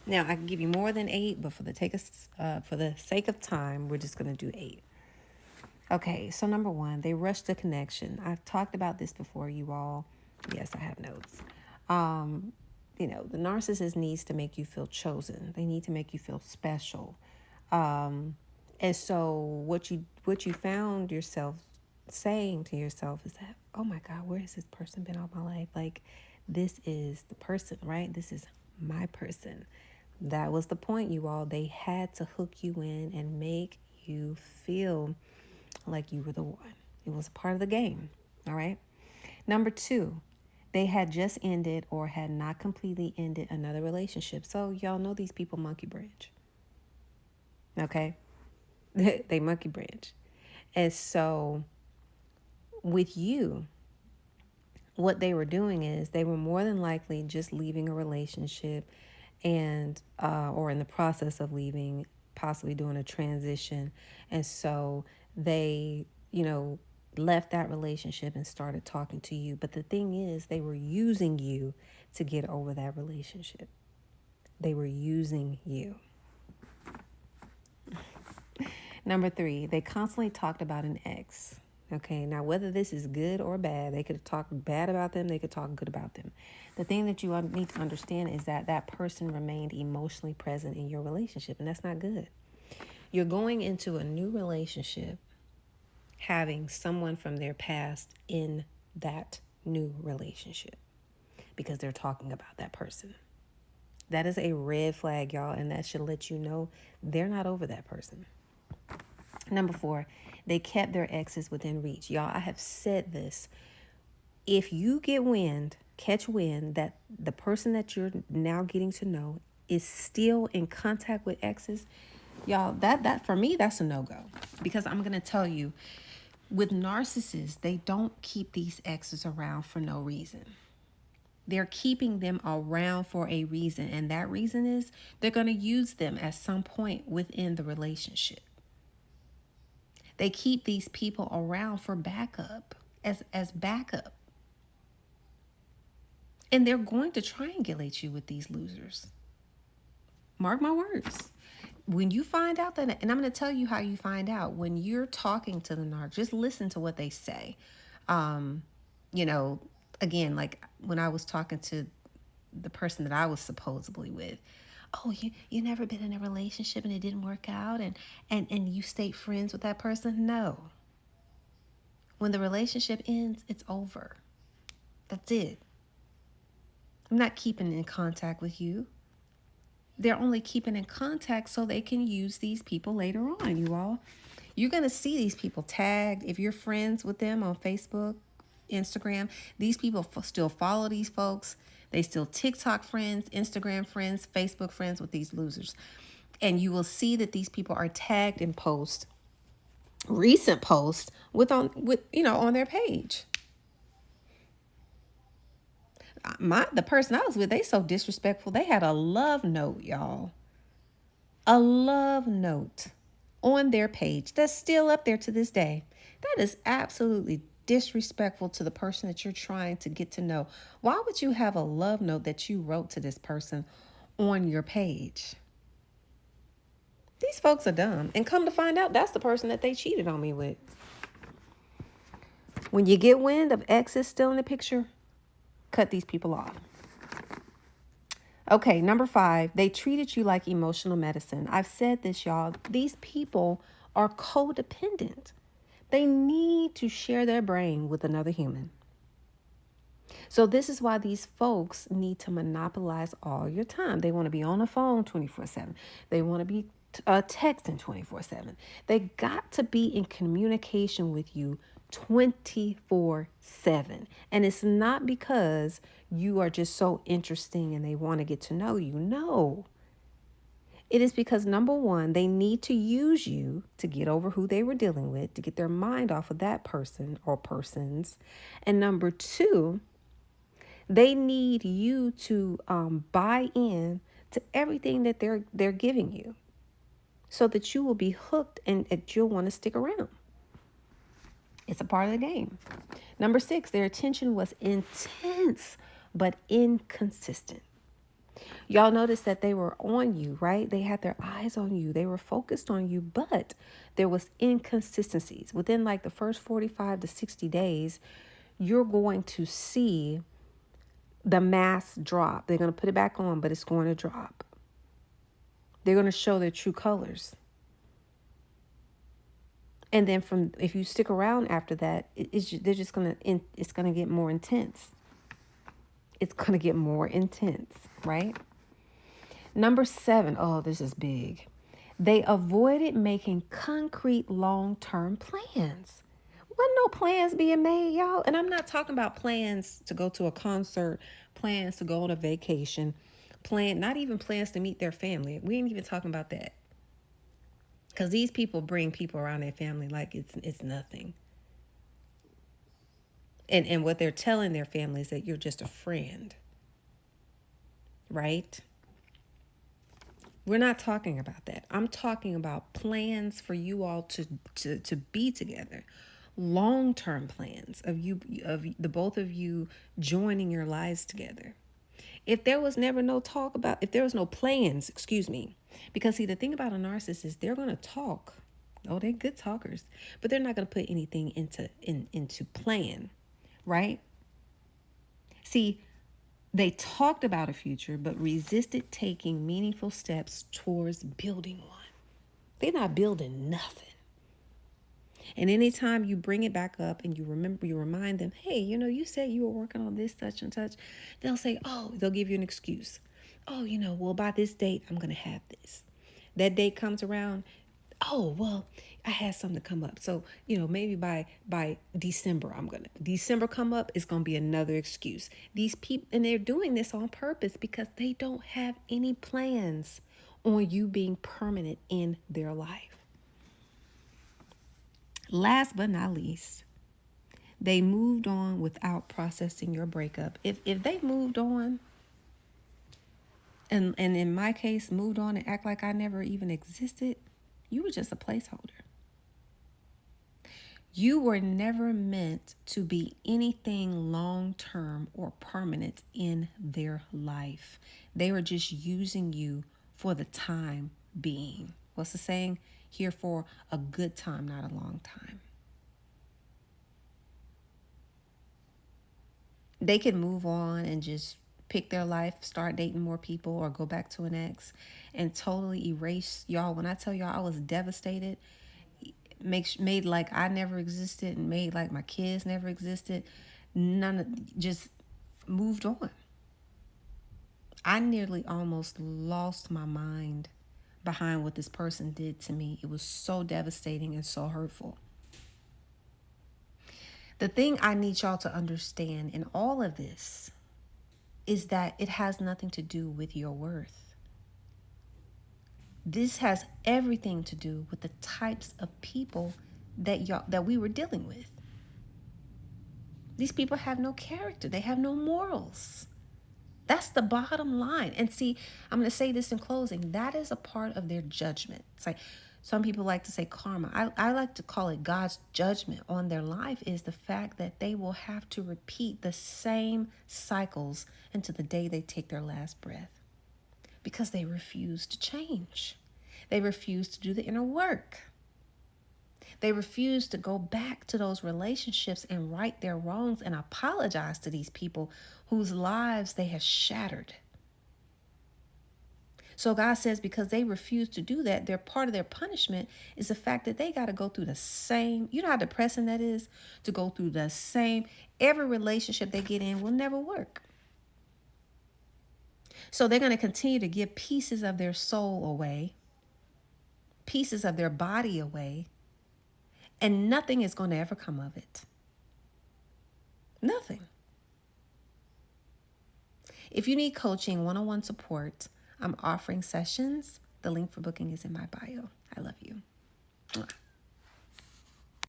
Now, I can give you more than 8, but for the sake of time, we're just going to do 8. Okay, so number 1, they rush the connection. I've talked about this before, you all. Yes, I have notes. The narcissist needs to make you feel chosen. They need to make you feel special. And so what you found yourself saying to yourself is that, oh my God, where has this person been all my life? Like, this is the person, right? This is my person. That was the point, you all. They had to hook you in and make you feel like you were the one. It was a part of the game. All right. Number 2, they had just ended or had not completely ended another relationship. So y'all know these people monkey branch. Okay. They monkey branch. And so with you, what they were doing is they were more than likely just leaving a relationship and or in the process of leaving, possibly doing a transition. And so they, left that relationship and started talking to you. But the thing is, they were using you to get over that relationship. They were using you. Number 3, they constantly talked about an ex. Okay, now whether this is good or bad, they could talk bad about them, they could talk good about them. The thing that you need to understand is that that person remained emotionally present in your relationship, and that's not good. You're going into a new relationship having someone from their past in that new relationship because they're talking about that person. That is a red flag, y'all, and that should let you know they're not over that person. Number 4, they kept their exes within reach. Y'all, I have said this. If you catch wind that the person that you're now getting to know is still in contact with exes, y'all, that for me, that's a no-go. Because I'm going to tell you, with narcissists, they don't keep these exes around for no reason. They're keeping them around for a reason. And that reason is they're going to use them at some point within the relationship. They keep these people around for backup, as backup. And they're going to triangulate you with these losers. Mark my words. When you find out that, and I'm going to tell you how you find out, when you're talking to the narc, just listen to what they say. Again, like when I was talking to the person that I was supposedly with, oh, you never been in a relationship and it didn't work out and you stayed friends with that person? No. When the relationship ends, it's over. That's it. I'm not keeping in contact with you. They're only keeping in contact so they can use these people later on, you all. You're going to see these people tagged. If you're friends with them on Facebook, Instagram, these people still follow these folks. They still TikTok friends, Instagram friends, Facebook friends with these losers. And you will see that these people are tagged in posts, recent posts on their page. The person I was with, they so disrespectful. They had a love note, y'all. A love note on their page that's still up there to this day. That is absolutely disrespectful to the person that you're trying to get to know. Why would you have a love note that you wrote to this person on your page? These folks are dumb. And come to find out, that's the person that they cheated on me with. When you get wind of exes still in the picture, cut these people off. Okay, number 5, they treated you like emotional medicine. I've said this, y'all. These people are codependent. They need to share their brain with another human. So this is why these folks need to monopolize all your time. They want to be on the phone 24/7. They want to be texting 24/7. They got to be in communication with you 24/7. And it's not because you are just so interesting and they want to get to know you. No. It is because, number 1, they need to use you to get over who they were dealing with, to get their mind off of that person or persons. And number 2, they need you to buy in to everything that they're giving you so that you will be hooked and that you'll want to stick around. It's a part of the game. Number 6, their attention was intense but inconsistent. Y'all noticed that they were on you, right? They had their eyes on you. They were focused on you, but there was inconsistencies. Within like the first 45 to 60 days, you're going to see the mask drop. They're going to put it back on, but it's going to drop. They're going to show their true colors. And then if you stick around after that, they're just going to, it's going to get more intense. It's going to get more intense, right? Number 7, oh, this is big. They avoided making concrete long-term plans. Wasn't no plans being made, y'all. And I'm not talking about plans to go to a concert, plans to go on a vacation, not even plans to meet their family. We ain't even talking about that. Because these people bring people around their family like it's nothing. And what they're telling their family is that you're just a friend. Right? We're not talking about that. I'm talking about plans for you all to be together. Long-term plans of the both of you joining your lives together. If there was never no talk about, if there was no plans, because see, the thing about a narcissist, they're going to talk. Oh, they're good talkers, but they're not going to put anything into plan, right? See, they talked about a future, but resisted taking meaningful steps towards building one. They're not building nothing. And anytime you bring it back up and you remind them, hey, you said you were working on this, such and such, they'll say, they'll give you an excuse. Well, by this date, I'm going to have this. That date comes around. Oh, well, I had something come up. So, maybe by December, December come up, it's going to be another excuse. These people, and they're doing this on purpose because they don't have any plans on you being permanent in their life. Last but not least, they moved on without processing your breakup. If they moved on, and in my case, moved on and act like I never even existed, you were just a placeholder. You were never meant to be anything long-term or permanent in their life. They were just using you for the time being. What's the saying? Here for a good time, not a long time. They can move on and just pick their life, start dating more people, or go back to an ex and totally erase y'all. When I tell y'all I was devastated, made like I never existed and made like my kids never existed, just moved on. I nearly almost lost my mind behind what this person did to me. It was so devastating and so hurtful. The thing I need y'all to understand in all of this is that it has nothing to do with your worth. This has everything to do with the types of people that we were dealing with. These people have no character. They have no morals. That's the bottom line. And see, I'm going to say this in closing. That is a part of their judgment. It's like some people like to say karma. I like to call it God's judgment on their life, is the fact that they will have to repeat the same cycles until the day they take their last breath, because they refuse to change. They refuse to do the inner work. They refuse to go back to those relationships and right their wrongs and apologize to these people whose lives they have shattered. So God says, because they refuse to do that, part of their punishment is the fact that they got to go through the same, you know how depressing that is, to go through the same, every relationship they get in will never work. So they're going to continue to give pieces of their soul away, pieces of their body away, and nothing is going to ever come of it. Nothing. If you need coaching, one-on-one support, I'm offering sessions. The link for booking is in my bio. I love you.